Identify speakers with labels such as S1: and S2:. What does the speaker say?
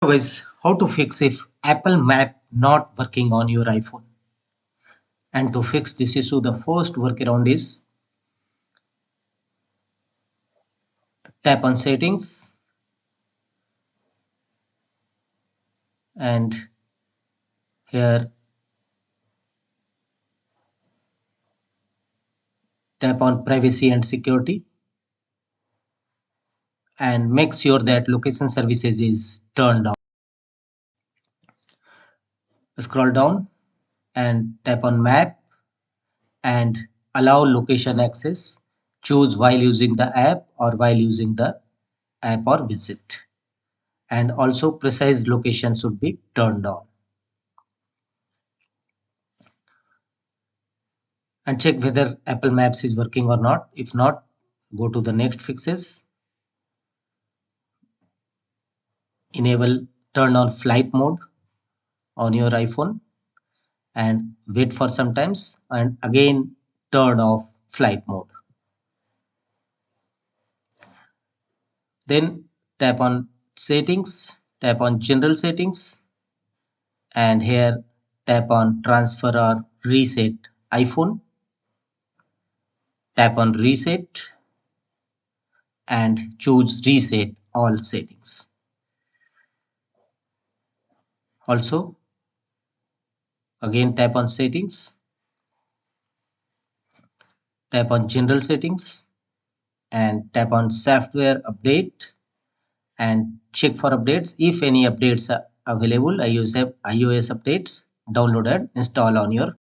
S1: Guys, how to fix if Apple Map not working on your iPhone? And to fix this issue, the first workaround is tap on settings and here tap on privacy and security and make sure that location services is turned on. Scroll down and tap on map and allow location access. Choose while using the app or while using the app or visit. And also precise location should be turned on. And check whether Apple Maps is working or not. If not, go to the next fixes. Enable turn on flight mode on your iPhone and wait for some times and again turn off flight mode. Then tap on settings, tap on general settings and here tap on transfer or reset iPhone. Tap on reset and choose reset all settings. Also, again tap on settings, tap on general settings and tap on software update and check for updates. If any updates are available, iOS updates, download and install on your